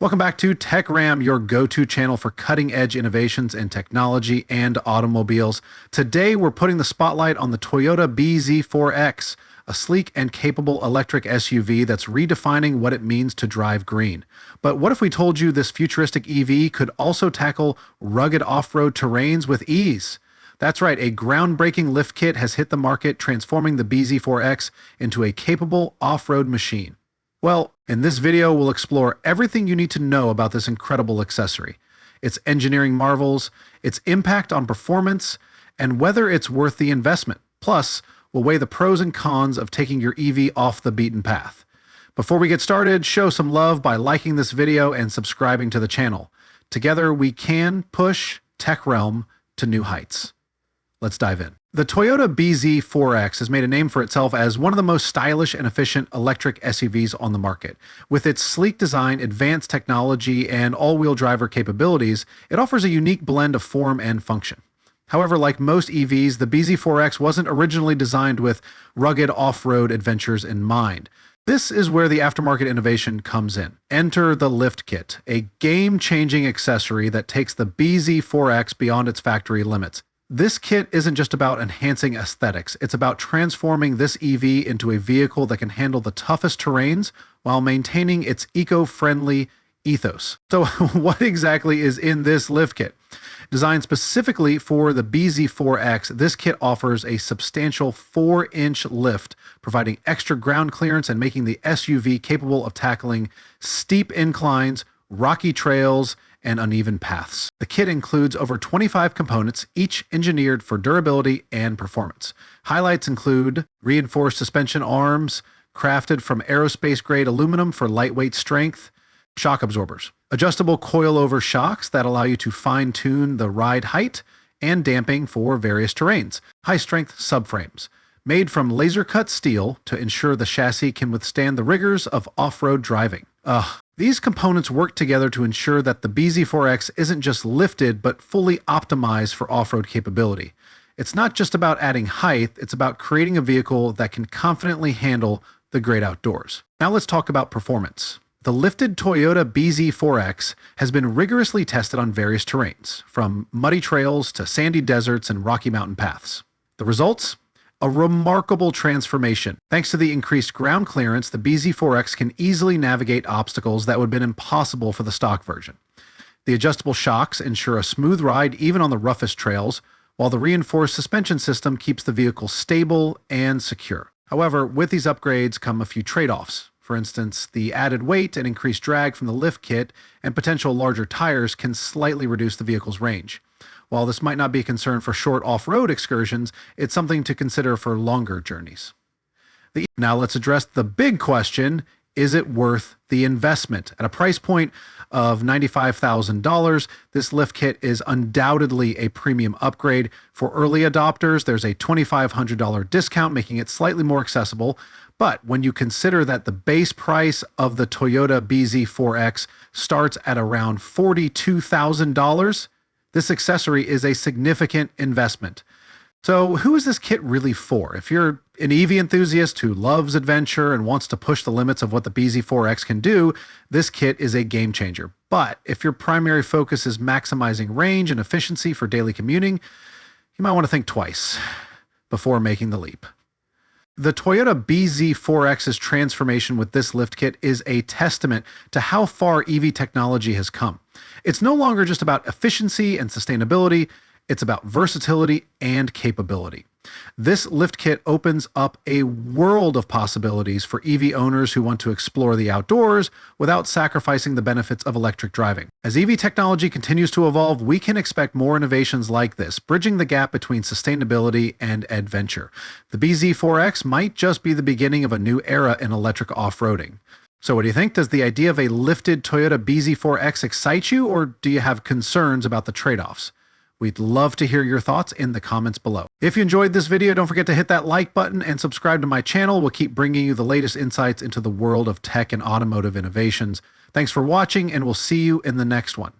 Welcome back to TechRam, your go-to channel for cutting-edge innovations in technology and automobiles. Today, we're putting the spotlight on the Toyota BZ4X, a sleek and capable electric SUV that's redefining what it means to drive green. But what if we told you this futuristic EV could also tackle rugged off-road terrains with ease? That's right, a groundbreaking lift kit has hit the market, transforming the BZ4X into a capable off-road machine. Well, in this video, we'll explore everything you need to know about this incredible accessory, its engineering marvels, its impact on performance, and whether it's worth the investment. Plus, we'll weigh the pros and cons of taking your EV off the beaten path. Before we get started, show some love by liking this video and subscribing to the channel. Together, we can push tech realm to new heights. Let's dive in. The Toyota BZ4X has made a name for itself as one of the most stylish and efficient electric SUVs on the market. With its sleek design, advanced technology, and all-wheel driver capabilities, it offers a unique blend of form and function. However, like most EVs, the BZ4X wasn't originally designed with rugged off-road adventures in mind. This is where the aftermarket innovation comes in. Enter the lift kit, a game-changing accessory that takes the BZ4X beyond its factory limits. This kit isn't just about enhancing aesthetics, it's about transforming this EV into a vehicle that can handle the toughest terrains while maintaining its eco-friendly ethos. So what exactly is in this lift kit? Designed specifically for the BZ4X, this kit offers a substantial 4-inch lift, providing extra ground clearance and making the SUV capable of tackling steep inclines, rocky trails, and uneven paths. The kit includes over 25 components, each engineered for durability and performance. Highlights include reinforced suspension arms, crafted from aerospace-grade aluminum for lightweight strength, shock absorbers, adjustable coilover shocks that allow you to fine-tune the ride height, and damping for various terrains, high-strength subframes, made from laser-cut steel to ensure the chassis can withstand the rigors of off-road driving. These components work together to ensure that the BZ4X isn't just lifted, but fully optimized for off-road capability. It's not just about adding height, it's about creating a vehicle that can confidently handle the great outdoors. Now let's talk about performance. The lifted Toyota BZ4X has been rigorously tested on various terrains, from muddy trails to sandy deserts and rocky mountain paths. The results? A remarkable transformation. Thanks to the increased ground clearance, the BZ4X can easily navigate obstacles that would have been impossible for the stock version. The adjustable shocks ensure a smooth ride even on the roughest trails, while the reinforced suspension system keeps the vehicle stable and secure. However, with these upgrades come a few trade-offs. For instance, the added weight and increased drag from the lift kit and potential larger tires can slightly reduce the vehicle's range. While this might not be a concern for short off-road excursions, it's something to consider for longer journeys. Now let's address the big question, is it worth the investment? At a price point of $95,000, this lift kit is undoubtedly a premium upgrade. For early adopters, there's a $2,500 discount, making it slightly more accessible. But when you consider that the base price of the Toyota BZ4X starts at around $42,000, this accessory is a significant investment. So who is this kit really for? If you're an EV enthusiast who loves adventure and wants to push the limits of what the BZ4X can do, this kit is a game changer. But if your primary focus is maximizing range and efficiency for daily commuting, you might want to think twice before making the leap. The Toyota BZ4X's transformation with this lift kit is a testament to how far EV technology has come. It's no longer just about efficiency and sustainability, it's about versatility and capability. This lift kit opens up a world of possibilities for EV owners who want to explore the outdoors without sacrificing the benefits of electric driving. As EV technology continues to evolve, we can expect more innovations like this, bridging the gap between sustainability and adventure. The BZ4X might just be the beginning of a new era in electric off-roading. So what do you think? Does the idea of a lifted Toyota BZ4X excite you, or do you have concerns about the trade-offs? We'd love to hear your thoughts in the comments below. If you enjoyed this video, don't forget to hit that like button and subscribe to my channel. We'll keep bringing you the latest insights into the world of tech and automotive innovations. Thanks for watching, and we'll see you in the next one.